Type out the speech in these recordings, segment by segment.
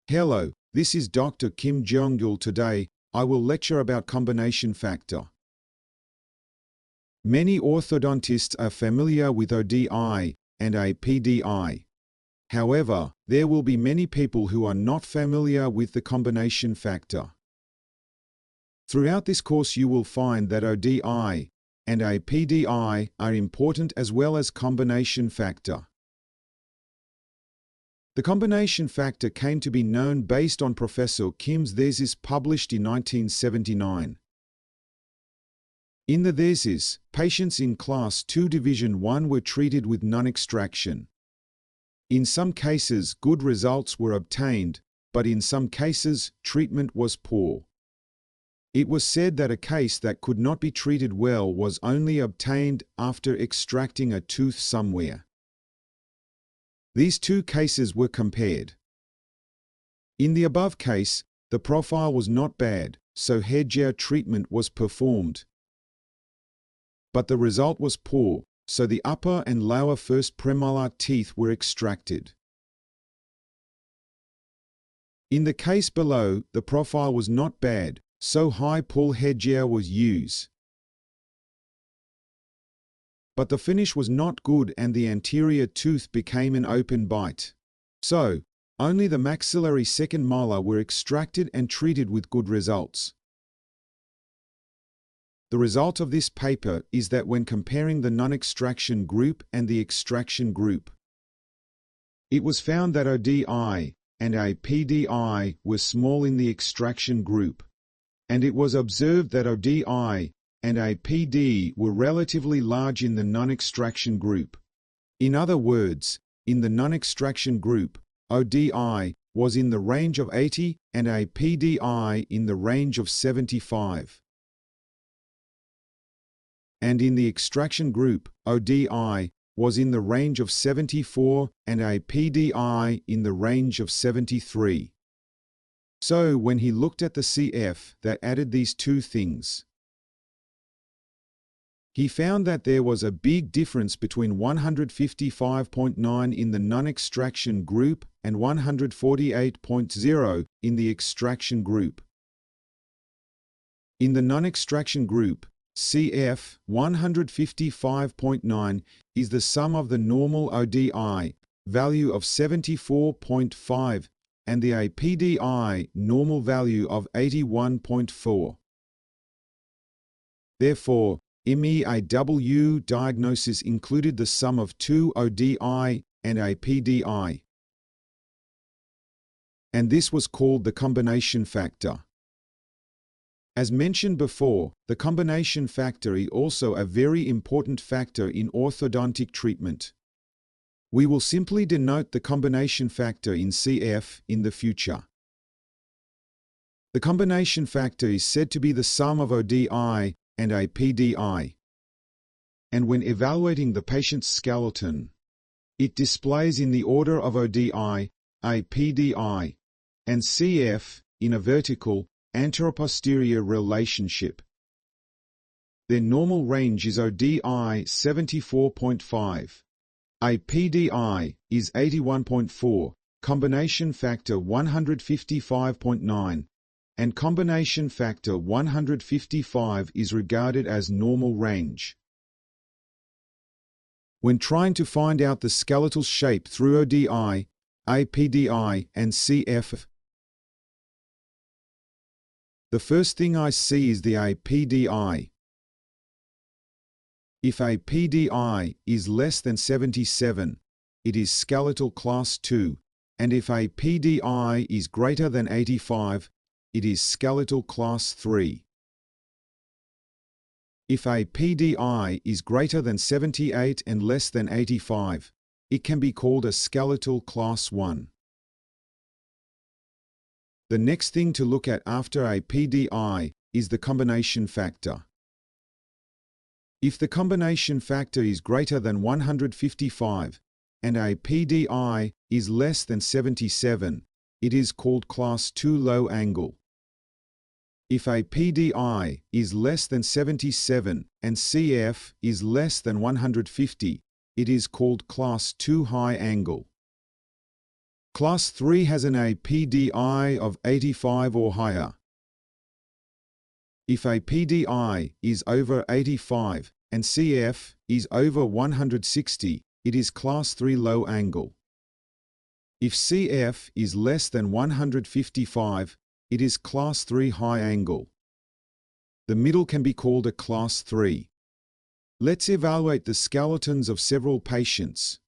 Hello, this is Dr. Kim Jong-il. Today, I will lecture about combination factor. Many orthodontists are familiar with ODI and APDI. However, there will be many people who are not familiar with the combination factor. Throughout this course you will find that ODI and APDI are important as well as combination factor. The combination factor came to be known based on Professor Kim's thesis published in 1979. In the thesis, patients in Class 2 Division 1 were treated with non-extraction. In some cases, good results were obtained, but in some cases, treatment was poor. It was said that a case that could not be treated well was only obtained after extracting a tooth somewhere. These two cases were compared. In the above case, the profile was not bad, so headgear treatment was performed. But the result was poor, so the upper and lower first premolar teeth were extracted. In the case below, the profile was not bad, so high pull headgear was used. But the finish was not good and the anterior tooth became an open bite. So, only the maxillary second molar were extracted and treated with good results. The result of this paper is that when comparing the non-extraction group and the extraction group, it was found that ODI and APDI were small in the extraction group, and it was observed that ODI and APD were relatively large in the non-extraction group. In other words, in the non-extraction group, ODI was in the range of 80 and APDI in the range of 75. And in the extraction group, ODI was in the range of 74 and APDI in the range of 73. So when he looked at the CF that added these two things, he found that there was a big difference between 155.9 in the non-extraction group and 148.0 in the extraction group. In the non-extraction group, CF 155.9 is the sum of the normal ODI value of 74.5 and the APDI normal value of 81.4. Therefore, MEAW diagnosis included the sum of two ODI and APDI. And this was called the combination factor. As mentioned before, the combination factor is also a very important factor in orthodontic treatment. We will simply denote the combination factor in CF in the future. The combination factor is said to be the sum of ODI and APDI. And when evaluating the patient's skeleton, it displays in the order of ODI, APDI, and CF in a vertical, anteroposterior relationship. Their normal range is ODI 74.5. APDI is 81.4, combination factor 155.9, and combination factor 155 is regarded as normal range. When trying to find out the skeletal shape through ODI, APDI, and CF, the first thing I see is the APDI. If APDI is less than 77, it is skeletal class 2, and if APDI is greater than 85, it is skeletal class 3. If APDI is greater than 78 and less than 85, it can be called a skeletal class 1. The next thing to look at after APDI is the combination factor. If the combination factor is greater than 155 and APDI is less than 77, it is called class 2 low angle. If APDI is less than 77 and CF is less than 150, it is called class 2 high angle. Class 3 has an APDI of 85 or higher. If APDI is over 85 and CF is over 160, it is Class 3 low angle. If CF is less than 155, it is Class 3 high angle. The middle can be called a Class 3. Let's evaluate the skeletons of several patients.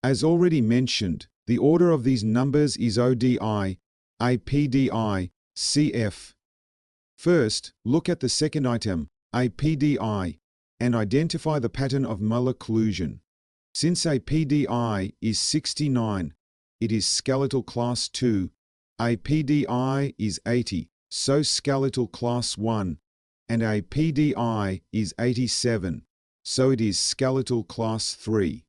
As already mentioned, the order of these numbers is ODI, APDI, CF. First, look at the second item, APDI, and identify the pattern of malocclusion. Since APDI is 69, it is skeletal class 2, APDI is 80, so skeletal class 1, and APDI is 87, so it is skeletal class 3.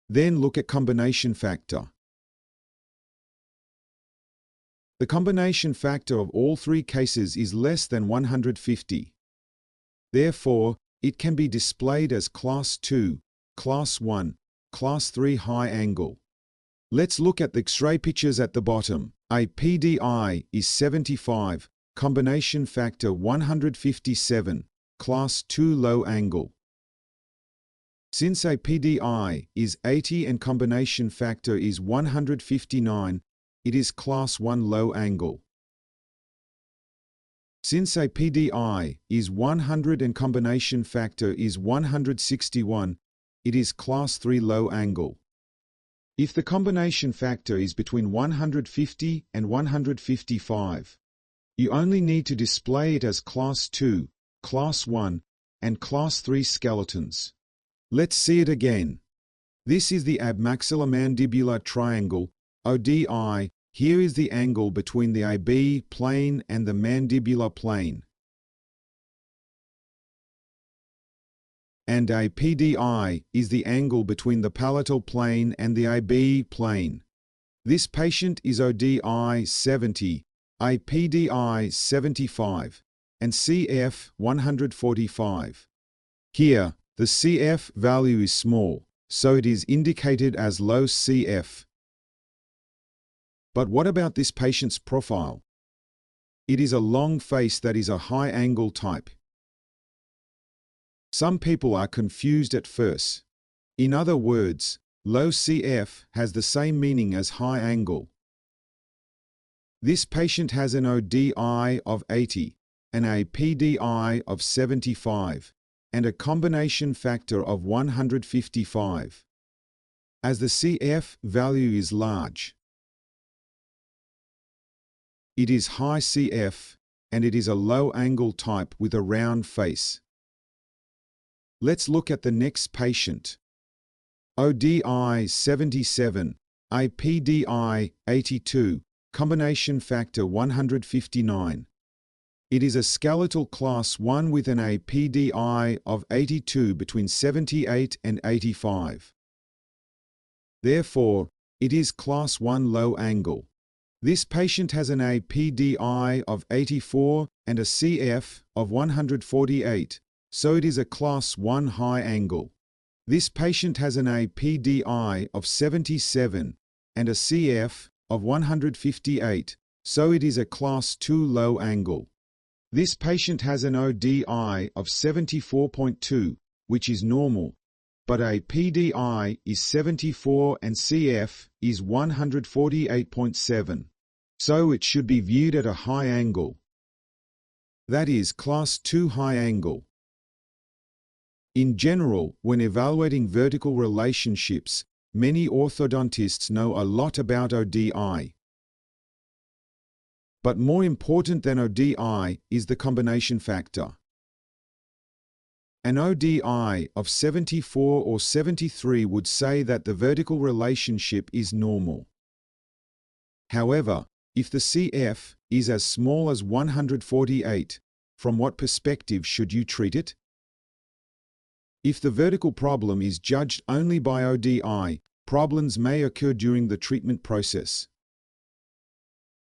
Then look at combination factor. The combination factor of all three cases is less than 150. Therefore, it can be displayed as Class 2, Class 1, Class 3 high angle. Let's look at the X-ray pictures at the bottom. APDI is 75, combination factor 157, Class 2 low angle. Since APDI is 80 and combination factor is 159, it is Class 1 low angle. Since APDI is 100 and combination factor is 161, it is Class 3 low angle. If the combination factor is between 150 and 155, you only need to display it as Class 2, Class 1, and Class 3 skeletons. Let's see it again. This is the abmaxillomandibular triangle, ODI. Here is the angle between the AB plane and the mandibular plane. And APDI is the angle between the palatal plane and the AB plane. This patient is ODI 70, APDI 75, and CF 145. Here, the CF value is small, so it is indicated as low CF. But what about this patient's profile? It is a long face that is a high angle type. Some people are confused at first. In other words, low CF has the same meaning as high angle. This patient has an ODI of 80, an APDI of 75, and a combination factor of 155. As the CF value is large, it is high CF, and it is a low angle type with a round face. Let's look at the next patient. ODI 77, APDI 82, combination factor 159. It is a skeletal class 1 with an APDI of 82 between 78 and 85. Therefore, it is class 1 low angle. This patient has an APDI of 84 and a CF of 148, so it is a class 1 high angle. This patient has an APDI of 77 and a CF of 158, so it is a class 2 low angle. This patient has an ODI of 74.2, which is normal, but APDI is 74 and CF is 148.7, so it should be viewed at a high angle. That is class 2 high angle. In general, when evaluating vertical relationships, many orthodontists know a lot about ODI. But more important than ODI is the combination factor. An ODI of 74 or 73 would say that the vertical relationship is normal. However, if the CF is as small as 148, from what perspective should you treat it? If the vertical problem is judged only by ODI, problems may occur during the treatment process.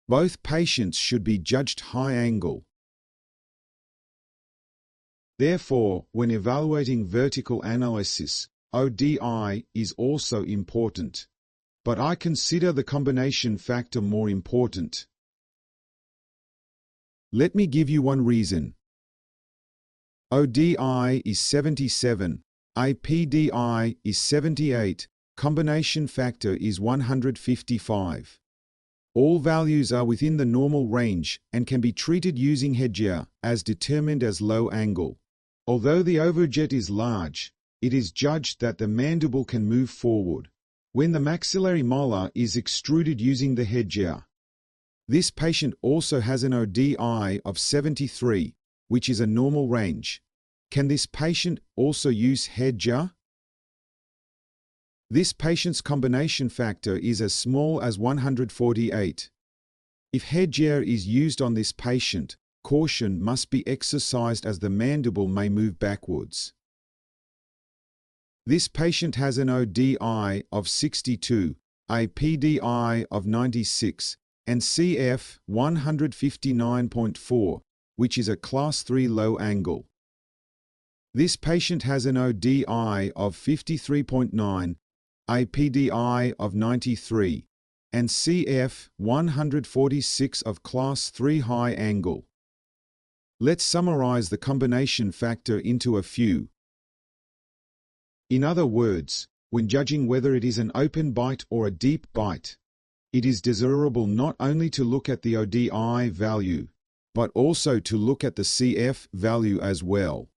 Both patients should be judged high angle. Therefore, when evaluating vertical analysis, ODI is also important. but I consider the combination factor more important. Let me give you one reason. ODI is 77, APDI is 78, combination factor is 155. All values are within the normal range and can be treated using headgear, as determined as low angle. Although the overjet is large, it is judged that the mandible can move forward when the maxillary molar is extruded using the headgear. This patient also has an ODI of 73, which is a normal range. Can this patient also use headgear? This patient's combination factor is as small as 148. If headgear is used on this patient, caution must be exercised as the mandible may move backwards. This patient has an ODI of 62, a PDI of 96, and CF 159.4, which is a Class 3 low angle. This patient has an ODI of 53.9, a PDI of 93, and CF 146 of Class 3 high angle. Let's summarize the combination factor into a few. In other words, when judging whether it is an open bite or a deep bite, it is desirable not only to look at the ODI value, but also to look at the CF value as well.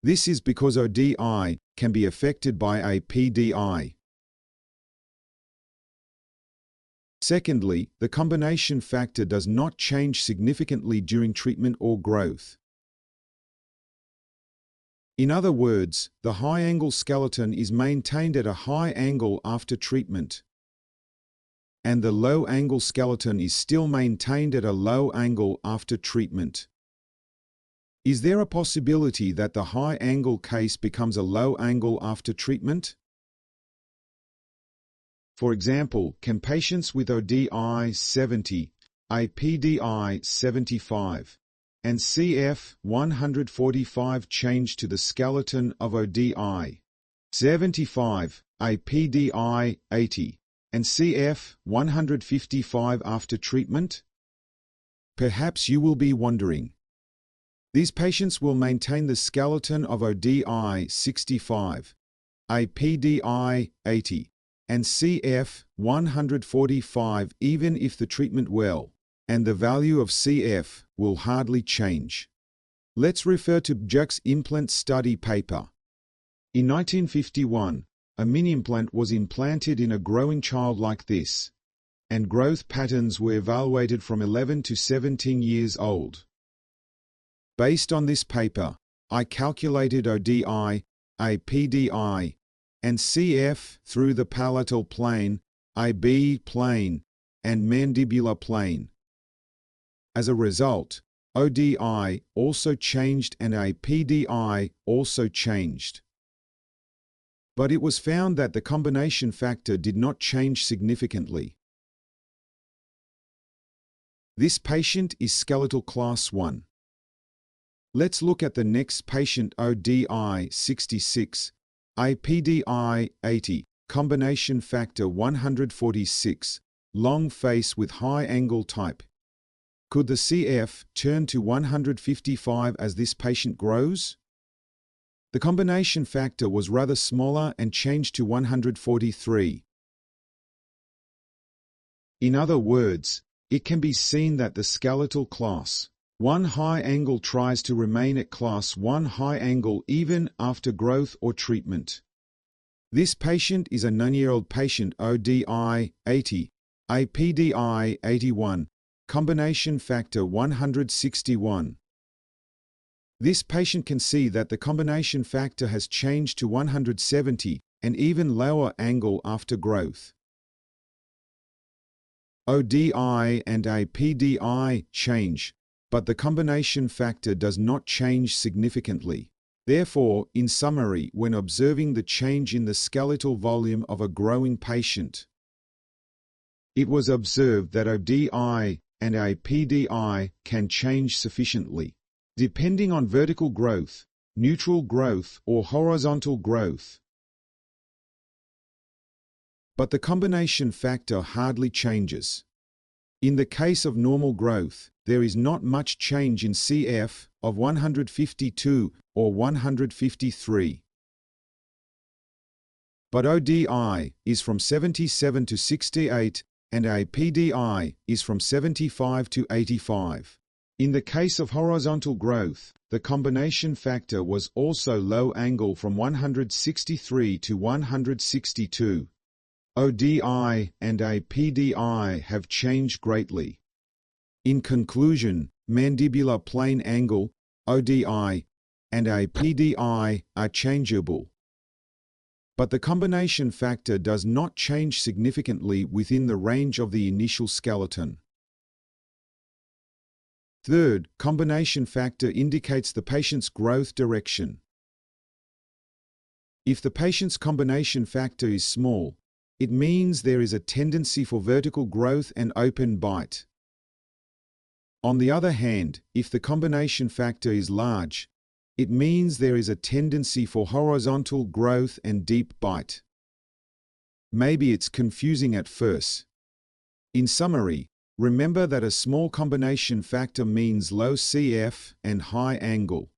This is because ODI can be affected by a PDI. Secondly, the combination factor does not change significantly during treatment or growth. In other words, the high-angle skeleton is maintained at a high angle after treatment, and the low-angle skeleton is still maintained at a low angle after treatment. Is there a possibility that the high-angle case becomes a low angle after treatment? For example, can patients with ODI 70, a PDI 75, and CF 145 change to the skeleton of ODI 75, a PDI 80, and CF 155 after treatment? Perhaps you will be wondering. These patients will maintain the skeleton of ODI 65, a PDI 80, and CF 145 even if the treatment well, and the value of CF will hardly change. Let's refer to Björk's implant study paper. In 1951, a mini-implant was implanted in a growing child like this, and growth patterns were evaluated from 11 to 17 years old. Based on this paper, I calculated ODI, a PDI, and CF through the palatal plane, a B plane, and mandibular plane. As a result, ODI also changed and a PDI also changed. But it was found that the combination factor did not change significantly. This patient is skeletal class 1. Let's look at the next patient, ODI 66, a PDI 80, combination factor 146, long face with high angle type. Could the CF turn to 155 as this patient grows? The combination factor was rather smaller and changed to 143. In other words, it can be seen that the skeletal class 1 high angle tries to remain at class 1 high angle even after growth or treatment. This patient is a 9-year-old patient, ODI 80, a PDI 81, combination factor 161. This patient can see that the combination factor has changed to 170 and even lower angle after growth. ODI and a PDI change, but the combination factor does not change significantly. Therefore, in summary, when observing the change in the skeletal volume of a growing patient, it was observed that ODI and a PDI can change sufficiently, depending on vertical growth, neutral growth, or horizontal growth. but the combination factor hardly changes. In the case of normal growth, there is not much change in CF of 152 or 153. But ODI is from 77 to 68 and APDI is from 75 to 85. In the case of horizontal growth, the combination factor was also low angle from 163 to 162. ODI and APDI have changed greatly. In conclusion, mandibular plane angle, ODI, and APDI are changeable. But the combination factor does not change significantly within the range of the initial skeleton. Third, combination factor indicates the patient's growth direction. If the patient's combination factor is small, it means there is a tendency for vertical growth and open bite. On the other hand, if the combination factor is large, it means there is a tendency for horizontal growth and deep bite. Maybe it's confusing at first. In summary, remember that a small combination factor means low CF and high angle,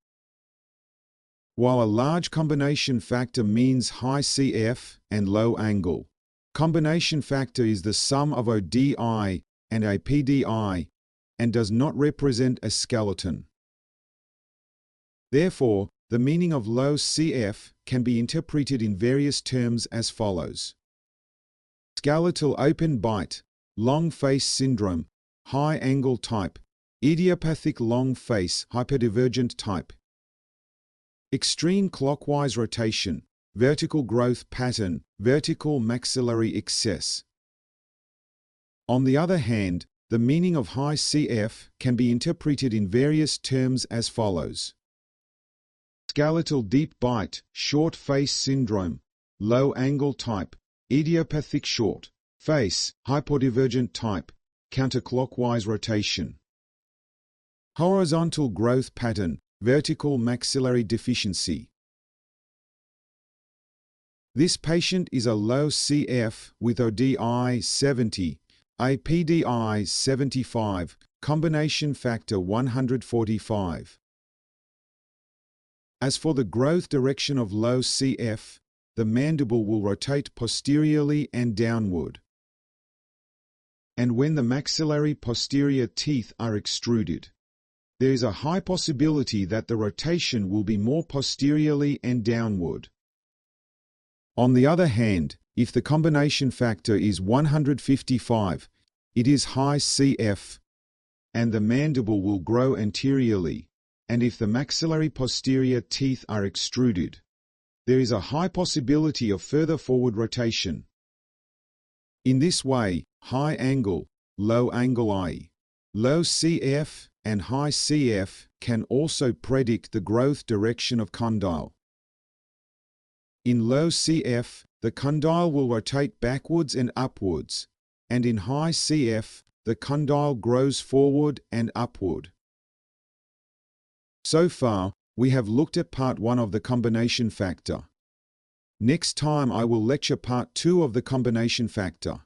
while a large combination factor means high CF and low angle. Combination factor is the sum of ODI and APDI and does not represent a skeleton. Therefore, the meaning of low CF can be interpreted in various terms as follows. Skeletal open bite, long face syndrome, high angle type, idiopathic long face hyperdivergent type. Extreme clockwise rotation, vertical growth pattern, vertical maxillary excess. On the other hand, the meaning of high CF can be interpreted in various terms as follows. Skeletal deep bite, short face syndrome, low angle type, idiopathic short face, hypodivergent type, counterclockwise rotation. Horizontal growth pattern, vertical maxillary deficiency. This patient is a low CF with ODI 70, APDI 75, combination factor 145. As for the growth direction of low CF, the mandible will rotate posteriorly and downward. And when the maxillary posterior teeth are extruded, there is a high possibility that the rotation will be more posteriorly and downward. On the other hand, if the combination factor is 155, it is high CF, and the mandible will grow anteriorly, and if the maxillary posterior teeth are extruded, there is a high possibility of further forward rotation. In this way, high angle, low angle i.e., low CF and high CF can also predict the growth direction of condyle. In low CF, the condyle will rotate backwards and upwards, and in high CF, the condyle grows forward and upward. So far, we have looked at part 1 of the combination factor. Next time I will lecture part 2 of the combination factor.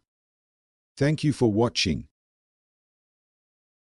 Thank you for watching.